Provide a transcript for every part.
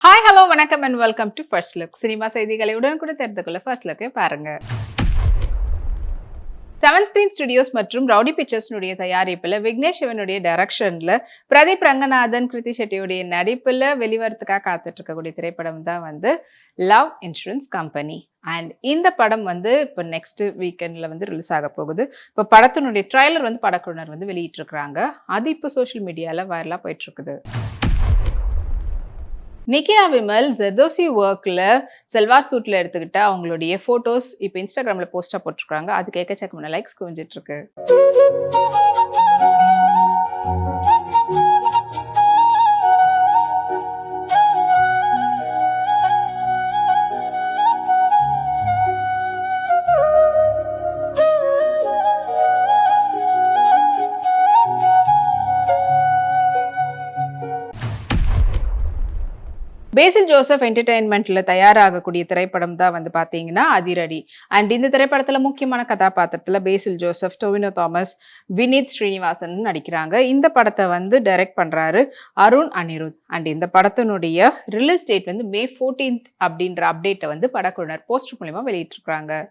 Hi hello வணக்கம் and welcome to first look. Cinema செய்திகளை உடனுக்குடன் தெரிந்து கொள்ள ஃபர்ஸ்ட் லுக்கை பாருங்க. 7th Screen ஸ்டுடியோஸ் மற்றும் ரவுடி பிக்சர்ஸ்னுடைய தயாரிப்பில் விக்னேஷ் சிவனுடைய டைரக்ஷன்ல பிரதீப் ரங்கநாதன் கிருத்தி ஷெட்டியுடைய நடிப்பில் வெளிவரத்துக்காக காத்துட்டு இருக்கக்கூடிய திரைப்படம் தான் வந்து லவ் இன்சூரன்ஸ் கம்பெனி. அண்ட் இந்த படம் வந்து இப்போ நெக்ஸ்ட் வீக்கெண்ட்ல வந்து ரிலீஸ் ஆக போகுது. இப்போ படத்தினுடைய ட்ரைலர் வந்து படக்குழுவினர் வந்து வெளியிட்டு இருக்காங்க. அது இப்போ சோஷியல் மீடியால வைரலா போயிட்டு இருக்குது. நிக்கியா விமல் ஜெர்தோசி ஒர்க்ல செல்வார் சூட்ல எடுத்துக்கிட்ட அவங்களுடைய போட்டோஸ் இப்போ இன்ஸ்டாகிராம்ல போஸ்டா போட்டிருக்காங்க. அதுக்கு எக்கச்சக்கமான லைக்ஸ் குவிஞ்சிட்டு இருக்கு. பேசில் ஜோசப் என்டர்டெயின்மெண்ட்ல தயாராகக்கூடிய திரைப்படம் தான் வந்து பாத்தீங்கன்னா அதிரடி. அண்ட் இந்த திரைப்படத்துல முக்கியமான கதாபாத்திரத்துல பேசில் ஜோசப், டொவினோ தாமஸ், வினீத் ஸ்ரீனிவாசன் நடிக்கிறாங்க. இந்த படத்தை வந்து டைரக்ட் பண்றாரு அருண் அனிருத். அண்ட் இந்த படத்தினுடைய ரிலீஸ் டேட் வந்து May 14th அப்படின்ற அப்டேட்டை வந்து படக்குழுவினர் போஸ்டர் மூலமா வெளியிட்டிருக்காங்க.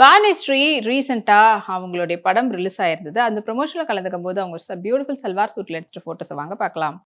பாணிஸ்ரீ ரீசெண்டா அவங்களுடைய படம் ரிலீஸ் ஆயிருந்தது. அந்த ப்ரொமோஷன்ல கலந்துக்கும் போது அவங்க பியூட்டிஃபுல் சல்வார் சூட்ல எடுத்துட்டு போட்டோஸ் வாங்க பார்க்கலாம்.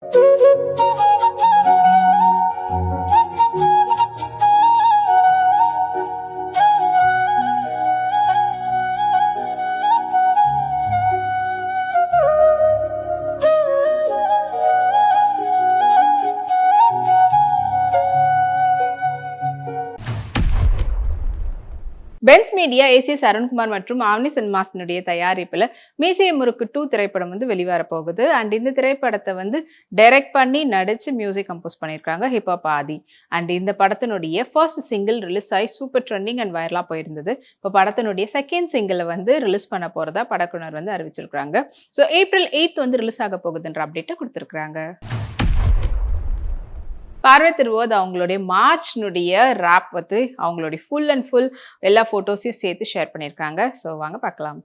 பென்ஸ் மீடியா ஏசிஎஸ் அருண்குமார் மற்றும் ஆவனி சினிமாஸினுடைய தயாரிப்பில் மீசைய முறுக்கு 2 திரைப்படம் வந்து வெளிவர போகுது. அண்ட் இந்த திரைப்படத்தை வந்து டைரக்ட் பண்ணி நடிச்சு மியூசிக் கம்போஸ் பண்ணியிருக்காங்க ஹிப்ஹாப் ஆதி. அண்ட் இந்த படத்தினுடைய ஃபர்ஸ்ட் சிங்கிள் ரிலீஸ் ஆகி சூப்பர் ட்ரெண்டிங் அண்ட் வைரலாக போயிருந்தது. இப்போ படத்தினுடைய செகண்ட் சிங்கிளை வந்து ரிலீஸ் பண்ண போறதா படக்குழுவினர் வந்து அறிவிச்சிருக்காங்க. ஸோ April 8th வந்து ரிலீஸ் ஆக போகுதுன்ற அப்டேட்டை கொடுத்துருக்காங்க. பார்வை திருவோது அவங்களுடைய மார்ச்னுடைய ராப் வந்து அவங்களுடைய ஃபுல் அண்ட் ஃபுல் எல்லா ஃபோட்டோஸையும் சேர்த்து ஷேர் பண்ணியிருக்காங்க. ஸோ வாங்க பார்க்கலாம்.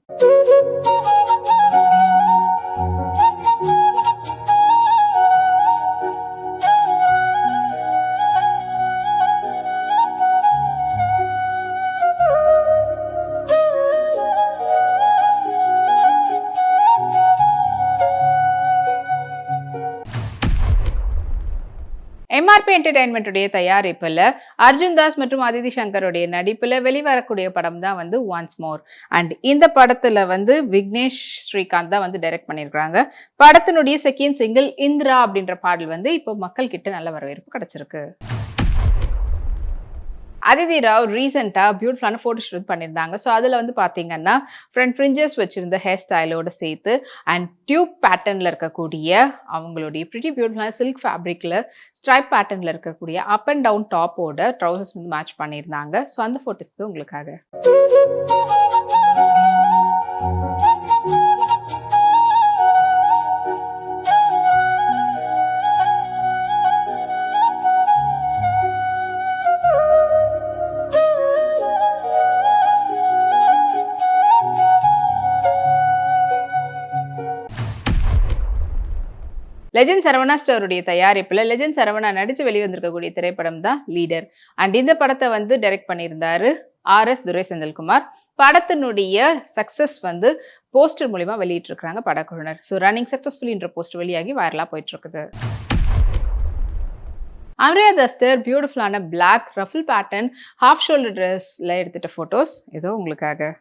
எம்ஆர்பி என்டர்டெயின்மெண்ட்டுடைய தயாரிப்பில் அர்ஜுன் தாஸ் மற்றும் அதிதி சங்கருடைய நடிப்பில் வெளிவரக்கூடிய படம் தான் வந்து ஒன்ஸ் மோர். அண்ட் இந்த படத்துல வந்து விக்னேஷ் ஸ்ரீகாந்த் தான் வந்து டைரக்ட் பண்ணியிருக்காங்க. படத்தினுடைய செகண்ட் சிங்கிள் இந்திரா அப்படின்ற பாடல் வந்து இப்போ மக்கள் கிட்ட நல்ல வரவேற்பு கிடைச்சிருக்கு. அதிதி ராவ் ரீசெண்டா பியூட்டிஃபுல்லான ஃபோட்டோ ஷூட் பண்ணியிருந்தாங்க. ஸோ அதில் வந்து பார்த்தீங்கன்னா ஃப்ரண்ட் ஃப்ரிஞ்சஸ் வச்சிருந்த ஹேர் ஸ்டைலோட சேர்த்து அண்ட் டியூப் பேட்டர்னில் இருக்கக்கூடிய அவங்களுடைய ப்ரிட்டி பியூட்டிஃபுல்லான சில்க் ஃபேப்ரிக்கில் ஸ்ட்ரைப் பேட்டர்னில் இருக்கக்கூடிய அப் அண்ட் டவுன் டாப்போட ட்ரௌசர்ஸ் வந்து மேட்ச் பண்ணியிருந்தாங்க. ஸோ அந்த ஃபோட்டோஸ் தான் உங்களுக்காக. லெஜண்ட் சரவணா ஸ்டோருடைய தயாரிப்பில் லெஜண்ட் சரவணா நடிச்சு வெளிவந்திருக்கக்கூடிய திரைப்படம் தான் லீடர். அண்ட் இந்த படத்தை வந்து டைரக்ட் பண்ணியிருந்தாரு RS துரை செந்தில்குமார். படத்தினுடைய சக்சஸ் வந்து போஸ்டர் மூலியமா வெளியிட்டு இருக்காங்க படக்குழுவினர். ஸோ ரன்னிங் சக்சஸ்ஃபுல்லின்ற போஸ்டர் வெளியாகி வைரலா போயிட்டு இருக்குது. அம்ரியா தஸ்தர் பியூட்டிஃபுல்லான black ruffle pattern half shoulder ட்ரெஸ்ல எடுத்துட்ட போட்டோஸ் ஏதோ உங்களுக்காக.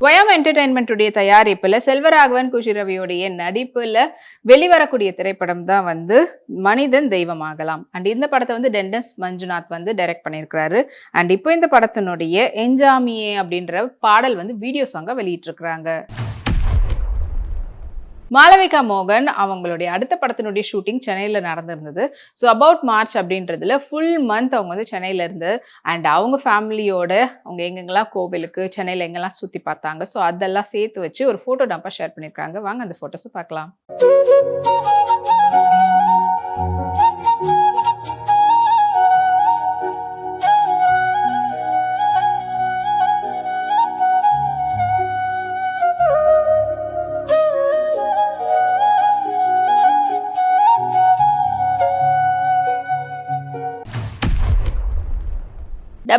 வயம் என்டர்டெயின்மெண்ட்டுடைய தயாரிப்பில் செல்வராகவன் குஷிரவியோடைய நடிப்பில் வெளிவரக்கூடிய திரைப்படம் தான் வந்து மனிதன் தெய்வமாகலாம். அண்ட் இந்த படத்தை வந்து டெண்டஸ் மஞ்சுநாத் வந்து டைரக்ட் பண்ணியிருக்கிறாரு. அண்ட் இப்போ இந்த படத்தினுடைய என்ஜாமியே அப்படின்ற பாடல் வந்து வீடியோ சாங்காக வெளியிட்டிருக்கிறாங்க. மாளவிகா மோகன் அவங்களுடைய அடுத்த படத்தினுடைய ஷூட்டிங் சென்னையில நடந்திருந்தது. ஸோ அபவுட் மார்ச் அப்படின்றதுல ஃபுல் மந்த் அவங்க வந்து சென்னையில இருந்து அண்ட் அவங்க ஃபேமிலியோட அவங்க எங்கெங்கெல்லாம் கோவிலுக்கு சென்னையில எங்கெல்லாம் சுத்தி பார்த்தாங்க. ஸோ அதெல்லாம் சேர்த்து வச்சு ஒரு ஃபோட்டோ டம்பா ஷேர் பண்ணியிருக்காங்க. வாங்க அந்த ஃபோட்டோஸை பார்க்கலாம்.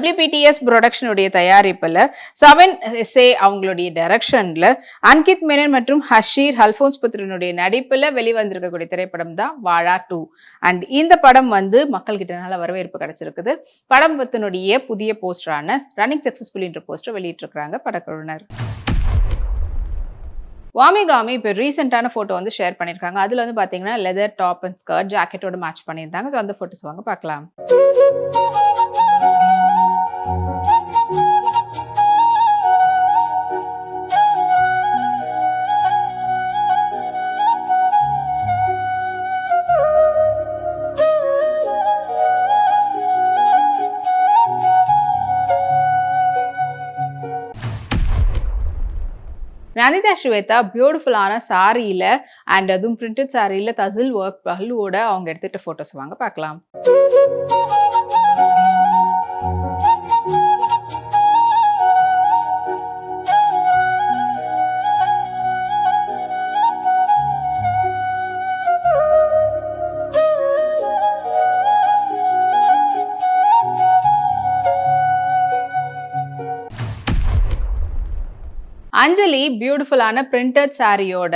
WPTS புரொடக்ஷனுடைய தயாரிப்புல 7SA அவங்களுடைய டைரக்ஷன்ல அன்கித் மேனன் மற்றும் ஹஷீர் அல்போன்ஸ் புத்திரனுடைய நடிப்புல வெளிவந்திருக்கக்கூடிய திரைப்படம் தான் வாழா 2. அண்ட் இந்த படம் வந்து மக்கள் கிட்ட நல்ல வரவேற்பு கிடைச்சிருக்குது. படம் பத்தினுடைய புதிய போஸ்டரான ரன்னிங் சக்சஸ்ஃபுல் என்ற போஸ்டர் வெளியிட்டிருக்கிறாங்க படக்குழுவினர். வாமிகாமி இப்போ ரீசெண்டான ஃபோட்டோ வந்து ஷேர் பண்ணியிருக்காங்க. அதில் வந்து பார்த்தீங்கன்னா லெதர் டாப் அண்ட் ஸ்கர்ட் ஜாக்கெட்டோட மேட்ச் பண்ணியிருந்தாங்க. ஸோ அந்த ஃபோட்டோஸ் வாங்க பார்க்கலாம். நந்திதா ஸ்வேதா பியூட்டிஃபுல்லான சாரியில அண்ட் அதுவும் பிரிண்டட் சாரியில தசில் ஒர்க் பஹலுவோட அவங்க எடுத்துட்ட போட்டோஸ் வாங்க பார்க்கலாம். அஞ்சலி பியூட்டிஃபுல்லான பிரிண்டட் சாரியோட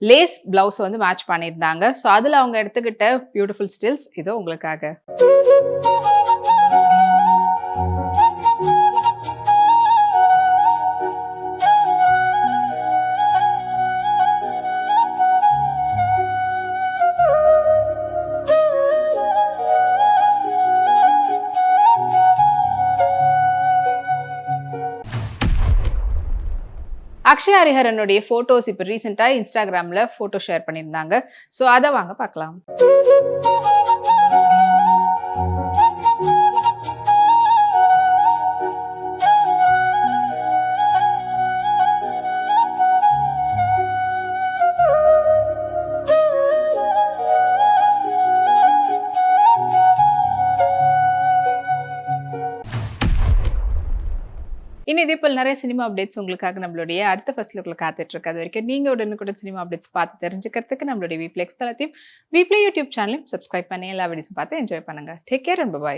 லேஸ் பிளவுஸ் வந்து மேட்ச் பண்ணியிருந்தாங்க. ஸோ அதில் அவங்க எடுத்துக்கிட்ட பியூட்டிஃபுல் ஸ்டில்ஸ் இதோ உங்களுக்காக. அக்ஷய் ஹரிஹரனுடைய போட்டோஸ் இப்போ ரீசெண்டா இன்ஸ்டாகிராம்ல போட்டோ ஷேர் பண்ணியிருந்தாங்க. ஸோ அதை வாங்க பார்க்கலாம். இனி இதே போல் நிறைய சினிமா அப்டேட்ஸ் உங்களுக்காக நம்மளுடைய அடுத்த ஃபர்ஸ்ட் லுக்ல காத்துட்டு இருக்கு. அது வரைக்கும் நீங்க உடனுக்குடன் சினிமா அப்டேட்ஸ் பார்த்து தெரிஞ்சுக்கிறதுக்கு நம்மளுடைய விப்ளெக்ஸ் தளத்தையும் விப்ளே யூடியூப் சேனலையும் சப்ஸ்கிரைப் பண்ணி எல்லா வீடியோஸும் பார்த்து என்ஜாய் பண்ணுங்க. Take care and by.